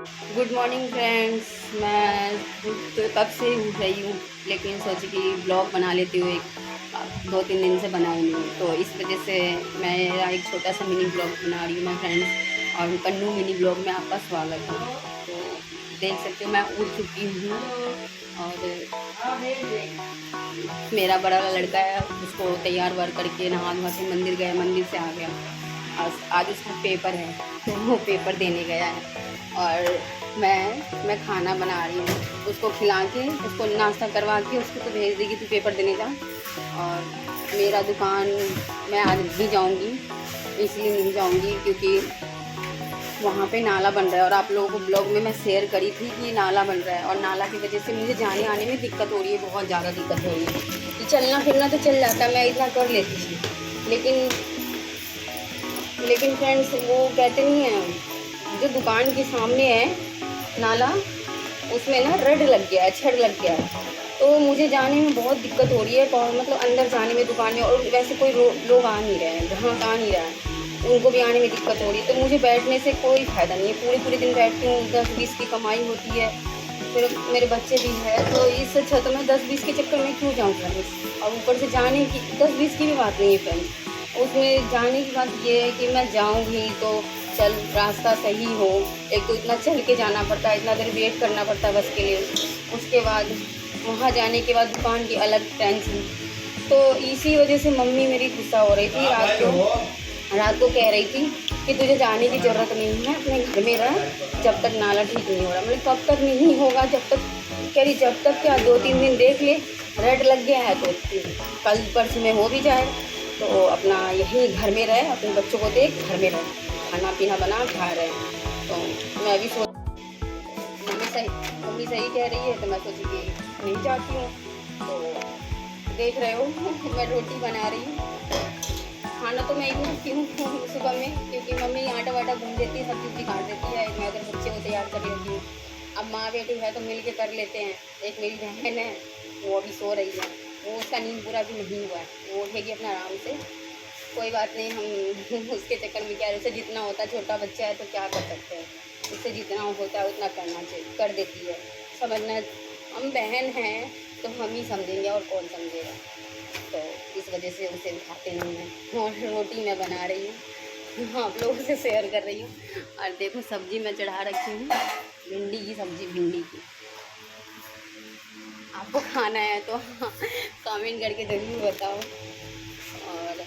Good morning friends. मैं तो कब से उठ रही हूँ, लेकिन सोची कि ब्लॉग बना लेती हूँ। एक 2-3 दिन से बनाई नहीं हूँ, तो इस वजह से मैं एक छोटा सा मिनी ब्लॉग बना रही हूँ मैं फ्रेंड्स। और कन्नू मिनी ब्लॉग में आपका स्वागत है। तो देख सकते हो मैं उठ चुकी हूँ, और मेरा बड़ा वाला लड़का है, उसको तैयार वार करके नहा धोवा के मंदिर गया, मंदिर से आ गया। आज उसका पेपर है, तो वो पेपर देने गया है। और मैं खाना बना रही हूँ, उसको खिला के, उसको नाश्ता करवा के उसको तो भेज देगी तू पेपर देने जा। और मेरा दुकान मैं आज नहीं जाऊँगी, इसलिए नहीं जाऊँगी क्योंकि वहाँ पे नाला बन रहा है, और आप लोगों को ब्लॉग में मैं शेयर करी थी कि नाला बन रहा है, और नाला की वजह से मुझे जाने आने में दिक्कत हो रही है, बहुत ज़्यादा दिक्कत हो रही है। कि चलना फिरना तो चल जाता, मैं इतना कर लेती थी, लेकिन लेकिन फ्रेंड्स वो कहते नहीं हैं, जो दुकान के सामने है नाला, उसमें ना रड लग गया है, छड़ लग गया है। तो मुझे जाने में बहुत दिक्कत हो रही है, मतलब अंदर जाने में दुकान में। और वैसे कोई लोग आ नहीं रहे हैं, ग्राहक आ नहीं रहा है, उनको भी आने में दिक्कत हो रही है। तो मुझे बैठने से कोई फ़ायदा नहीं है, पूरे पूरे दिन बैठती हूँ, 10-20 की कमाई होती है, फिर मेरे बच्चे भी हैं, तो इससे अच्छा तो मैं 10-20 के चक्कर में क्यों जाऊँ फ्रेंड्स। और ऊपर से जाने की 10-20 की भी बात नहीं है फ्रेंड्स, उसमें जाने की बात ये है कि मैं जाऊँगी तो चल रास्ता सही हो। एक तो इतना चल के जाना पड़ता है, इतना देर वेट करना पड़ता है बस के लिए। उसके बाद वहाँ जाने के बाद दुकान की अलग टेंशन। तो इसी वजह से मम्मी मेरी गुस्सा हो रही थी रात को कह रही थी कि तुझे जाने की ज़रूरत नहीं है, अपने घर में रह, जब तक नाला ठीक नहीं हो रहा। मतलब कब तक नहीं होगा, जब तक, कह रही जब तक क्या, 2-3 दिन देख ले, रेड लग गया है तो कल परसों में हो भी जाए, तो अपना यहीं घर में रहे, अपने बच्चों को देख, घर में रहे, खाना पीना बना खा रहे हैं। तो मैं भी सोच, मम्मी सही कह रही है, तो मैं सोची कि नहीं जाती हूँ। तो देख रहे हो मैं रोटी बना रही हूँ। खाना तो मैं ही बनाती हूँ सुबह में, क्योंकि मम्मी आटा वाटा भून देती है, सब्जी काट देती है, मैं अगर बच्चे को तैयार कर लेती हूँ। अब माँ बेटी है तो मिल के कर लेते हैं। एक मेरी बहन है, वो अभी सो रही है, वो उसका नींद पूरा भी नहीं हुआ है, वो उठेगी अपना आराम से। कोई बात नहीं, हम उसके चक्कर में क्या, जैसे जितना होता है, छोटा बच्चा है तो क्या कर सकते हैं, उससे जितना होता है उतना करना चाहिए, कर देती है, समझना। हम बहन हैं तो हम ही समझेंगे, और कौन समझेगा। तो इस वजह से उसे उठाते नहीं हैं। और रोटी मैं बना रही हूँ, आप लोगों से शेयर कर रही हूँ। और देखो सब्जी मैं चढ़ा रखी हूँ, भिंडी की सब्जी, भिंडी की। आपको खाना है तो कमेंट करके ज़रूर बताओ। और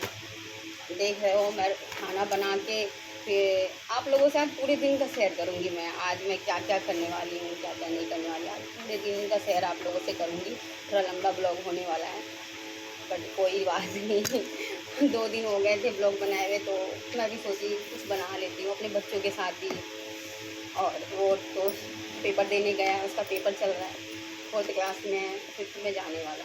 देख रहे हो मैं खाना बना के, फिर आप लोगों के साथ पूरे दिन का शेयर करूँगी मैं, आज मैं क्या क्या करने वाली हूँ, क्या क्या नहीं करने वाली। आज पूरे दिन का शेयर आप लोगों से करूँगी, थोड़ा लंबा ब्लॉग होने वाला है, बट कोई बात नहीं 2 दिन हो गए थे ब्लॉग बनाए हुए, तो मैं भी सोची कुछ बना लेती हूँ अपने बच्चों के साथ भी। और वो तो पेपर देने गया है, उसका पेपर चल रहा है, 4th क्लास में है, 5th में जाने वाला।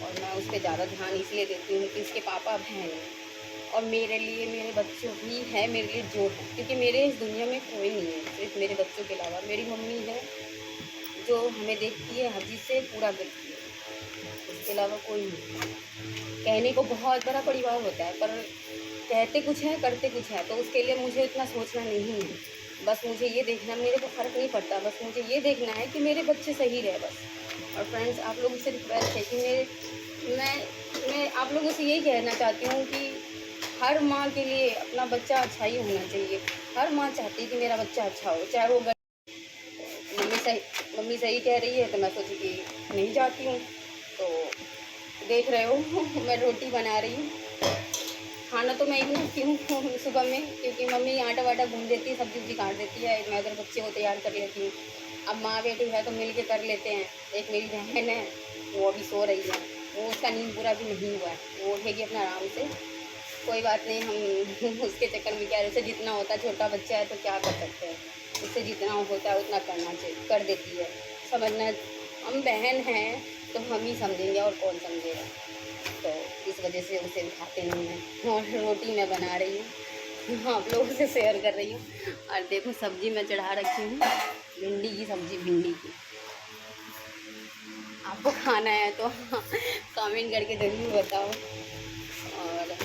और मैं उस पर ज़्यादा ध्यान इसलिए देती हूँ कि उसके पापा अब हैं नहीं, और मेरे लिए मेरे बच्चों ही है मेरे लिए जो है, क्योंकि मेरे इस दुनिया में कोई नहीं है सिर्फ मेरे बच्चों के अलावा। मेरी मम्मी है जो हमें देखती है, हर चीज़ से पूरा करती है, उसके अलावा कोई नहीं। कहने को बहुत बड़ा परिवार होता है, पर कहते कुछ है करते कुछ है, तो उसके लिए मुझे इतना सोचना नहीं है। बस मुझे ये देखना, मेरे को फ़र्क नहीं पड़ता, बस मुझे ये देखना है कि मेरे बच्चे सही रहे बस। और फ्रेंड्स आप लोगों से रिक्वेस्ट है कि मैं आप लोगों से यही कहना चाहती हूँ कि हर माँ के लिए अपना बच्चा अच्छा ही होना चाहिए। हर माँ चाहती है कि मेरा बच्चा अच्छा हो, चाहे वो मम्मी मम्मी सही कह रही है, तो मैं सोची कि नहीं जाती हूँ। तो देख रहे हो मैं रोटी बना रही हूँ। खाना तो मैं ही बनाती हूँ सुबह में, क्योंकि मम्मी आटा वाटा भून देती है, सब्जी काट देती है, मैं अगर बच्चे को तैयार कर लेती हूँ। अब माँ बेटी है तो मिल के कर लेते हैं। एक मेरी बहन है, वो अभी सो रही है, वो उसका नींद पूरा भी नहीं हुआ है, वो उठेगी अपना आराम से। कोई बात नहीं, हम उसके चक्कर में क्या, जैसे जितना होता है, छोटा बच्चा है तो क्या कर सकते हैं, उससे जितना होता है उतना करना चाहिए, कर देती है, समझना। हम बहन हैं तो हम ही समझेंगे, और कौन समझेगा। तो इस वजह से उसे उठाते नहीं हैं। और रोटी मैं बना रही हूँ, आप लोगों से शेयर कर रही हूँ। और देखो सब्जी मैं चढ़ा रखी हूँ, भिंडी की सब्जी, भिंडी की। आपको खाना है तो कमेंट करके ज़रूर बताओ। और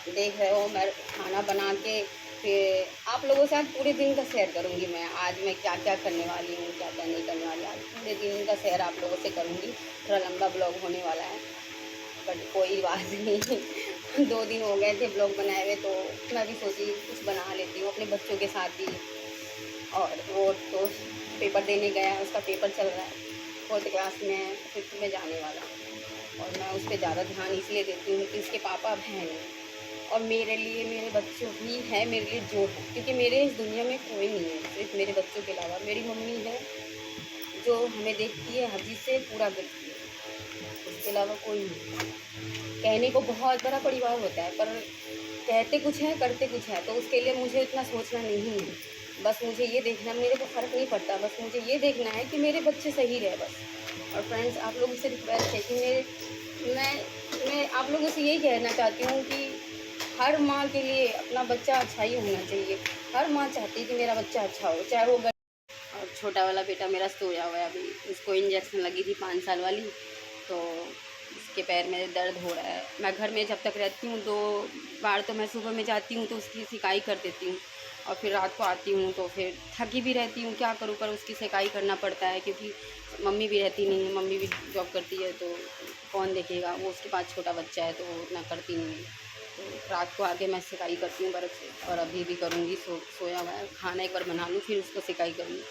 देख रहे हो मैं खाना बना के, फिर आप लोगों के साथ पूरे दिन का शेयर करूँगी मैं। आज मैं क्या क्या करने वाली हूँ, क्या क्या नहीं करने वाली, आज पूरे दिन का शेयर आप लोगों से करूँगी। थोड़ा लंबा ब्लॉग होने वाला है, बट कोई बात नहीं। 2 दिन हो गए थे ब्लॉग बनाए हुए, तो मैं भी सोची कुछ बना लेती हूँ अपने बच्चों के साथ ही। और वो तो पेपर देने गया है, उसका पेपर चल रहा है, 4th क्लास में, 5th में जाने वाला। और मैं उस पर ज़्यादा ध्यान इसलिए देती हूँ कि उसके पापा अब हैं नहीं, और मेरे लिए मेरे बच्चों ही है मेरे लिए जो है, क्योंकि मेरे इस दुनिया में कोई नहीं है सिर्फ मेरे बच्चों के अलावा। मेरी मम्मी है जो हमें देखती है, हर चीज़ से पूरा करती है, उसके अलावा कोई नहीं। कहने को बहुत बड़ा परिवार होता है, पर कहते कुछ है करते कुछ है, तो उसके लिए मुझे इतना सोचना नहीं है। बस मुझे ये देखना, मेरे को फ़र्क नहीं पड़ता, बस मुझे ये देखना है कि मेरे बच्चे सही रहे बस। और फ्रेंड्स, आप लोगों से रिक्वेस्ट है कि मैं आप लोगों से यही कहना चाहती हूँ कि हर माँ के लिए अपना बच्चा अच्छा ही होना चाहिए। हर माँ चाहती है कि मेरा बच्चा अच्छा हो, चाहे वो। और छोटा वाला बेटा मेरा सोया हुआ है अभी, उसको इंजेक्शन लगी थी 5 साल वाली, तो उसके पैर में दर्द हो रहा है। मैं घर में जब तक रहती हूँ 2 बार तो मैं सुबह में जाती हूँ तो उसकी सिकाई कर देती हूँ, और फिर रात को आती हूँ तो फिर थकी भी रहती हूँ, क्या करूँ, पर उसकी सिकाई करना पड़ता है, क्योंकि मम्मी भी रहती नहीं है, मम्मी भी जॉब करती है, तो कौन देखेगा, वो उसके पास छोटा बच्चा है तो वो उतना करती नहीं है। तो रात को आके मैं सिकाई करती हूँ बर्फ़ से, और अभी भी करूँगी। सोया हुआ है, खाना एक बार बना लूँ फिर उसको सिकाई करूँगी।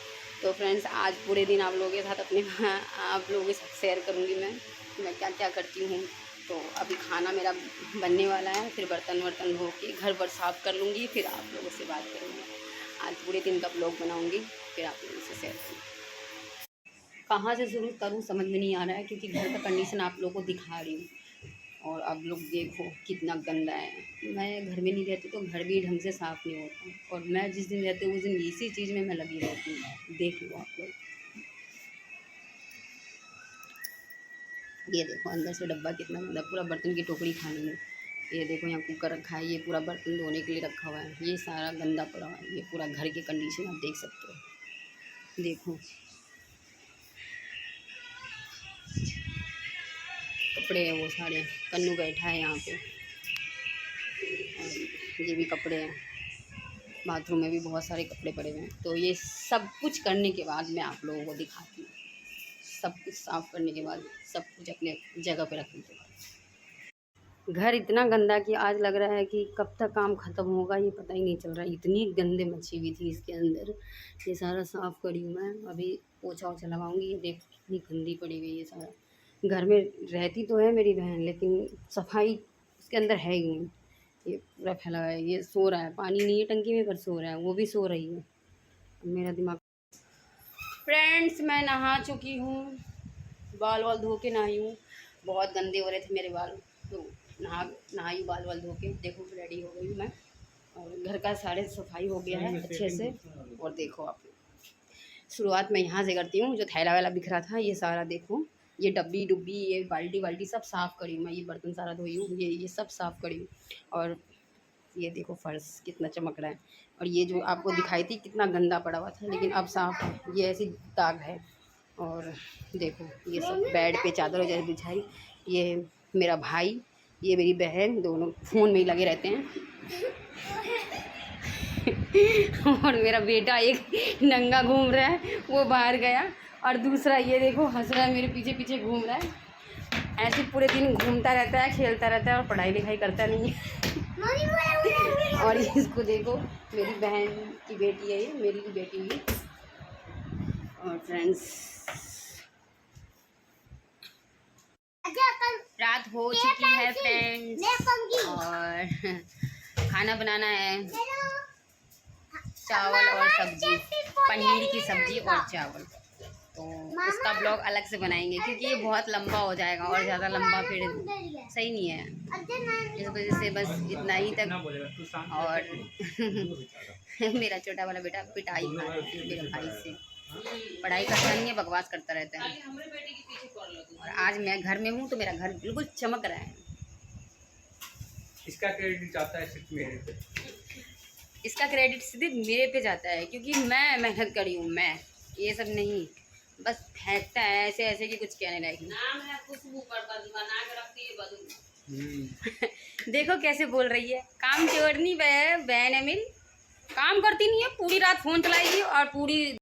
तो फ्रेंड्स, आज पूरे दिन आप लोगों के साथ आप लोगों के साथ शेयर करूँगी मैं क्या क्या करती हूँ। तो अभी खाना मेरा बनने वाला है, फिर बर्तन वर्तन धो के घर पर साफ़ कर लूँगी, फिर आप लोगों से बात करूँगी। आज पूरे दिन का ब्लॉग बनाऊँगी, फिर आप लोगों से शेयर करूँगी। कहाँ से शुरू करूँ समझ में नहीं आ रहा है, क्योंकि घर का कंडीशन आप लोगों को दिखा रही हूँ, और आप लोग देखो कितना गंदा है। मैं घर में नहीं रहती तो घर भी ढंग से साफ़ नहीं होता, और मैं जिस दिन रहती हूँ उस दिन इसी चीज़ में मैं लगी रहती हूँ। देख लो आप लोग, ये देखो अंदर से डब्बा कितना गंदा, पूरा बर्तन की टोकरी खाली है। ये देखो यहाँ कुकर रखा है, ये पूरा बर्तन धोने के लिए रखा हुआ है, ये सारा गंदा पड़ा हुआ है। ये पूरा घर की कंडीशन आप देख सकते हो, देखो कपड़े हैं वो सारे, कन्नू बैठा है यहाँ पे, और ये भी कपड़े हैं, बाथरूम में भी बहुत सारे कपड़े पड़े हुए हैं। तो ये सब कुछ करने के बाद मैं आप लोगों को दिखाती हूँ, सब कुछ साफ़ करने के बाद, सब कुछ अपने जगह पे रखने के बाद। घर इतना गंदा कि आज लग रहा है कि कब तक काम ख़त्म होगा ये पता ही नहीं चल रहा है। इतनी गंदे मची हुई थी इसके अंदर। ये सारा साफ़ करी हूँ मैं, अभी पोछा वोछा लगाऊंगी। ये देख कितनी गंदी पड़ी हुई है ये सारा। घर में रहती तो है मेरी बहन, लेकिन सफाई उसके अंदर है ही नहीं। ये पूरा फैला हुआ है, ये सो रहा है, पानी नहीं है टंकी में पर सो रहा है, वो भी सो रही है। मेरा दिमाग। फ्रेंड्स, मैं नहा चुकी हूँ, बाल वाल धो के नहाई हूँ। बहुत गंदे हो रहे थे मेरे बाल, तो नहाई बाल वाल धो के। देखो रेडी हो गई हूँ मैं, और घर का सारे सफाई हो गया है अच्छे से। और देखो आप, शुरुआत मैं यहाँ से करती हूँ। जो थैला वैला बिखरा था ये सारा देखो, ये डब्बी डुब्बी, ये बाल्टी वाल्टी सब साफ़ करी हूँ मैं। ये बर्तन सारा धोई हूँ, ये सब साफ़ करी हूँ। और ये देखो फर्श कितना चमक रहा है, और ये जो आपको दिखाई थी कितना गंदा पड़ा हुआ था, लेकिन अब साफ़ है। ये ऐसी दाग है। और देखो ये सब बेड पे चादर वगैरह बिछाई। ये मेरा भाई, ये मेरी बहन, दोनों फ़ोन में ही लगे रहते हैं। और मेरा बेटा एक नंगा घूम रहा है, वो बाहर गया, और दूसरा ये देखो हंस रहा है, मेरे पीछे पीछे घूम रहा है। ऐसे पूरे दिन घूमता रहता है, खेलता रहता है, और पढ़ाई लिखाई करता नहीं है। और इसको देखो, मेरी बहन की बेटी है, ये मेरी भी बेटी हुई। और फ्रेंड्स, रात हो चुकी है फ्रेंड्स, और खाना बनाना है, चावल और सब्जी, पनीर की सब्जी और चावल। तो उसका ब्लॉग अलग से बनाएंगे, क्योंकि ये बहुत लंबा हो जाएगा, और ज़्यादा लंबा फिर सही नहीं है। इस वजह से बस इतना ही तक। और मेरा छोटा वाला बेटा पिटाई खा रहा है मेरे भाई से, पढ़ाई करता नहीं है, बकवास करता रहता है। और आज मैं घर में हूँ तो मेरा घर बिल्कुल चमक रहा है। इसका क्रेडिट जाता है सिर्फ मेरे पे, इसका क्रेडिट सीधे मेरे पे जाता है, क्योंकि मैं मेहनत करी हूँ। मैं ये सब नहीं, बस फेंकता है ऐसे ऐसे कि कुछ कहने लायक नहीं। खुशबू बना के रखती है बदू। देखो कैसे बोल रही है, काम चोरनी बहन है मेरी। काम करती नहीं है, पूरी रात फ़ोन चलाएगी और पूरी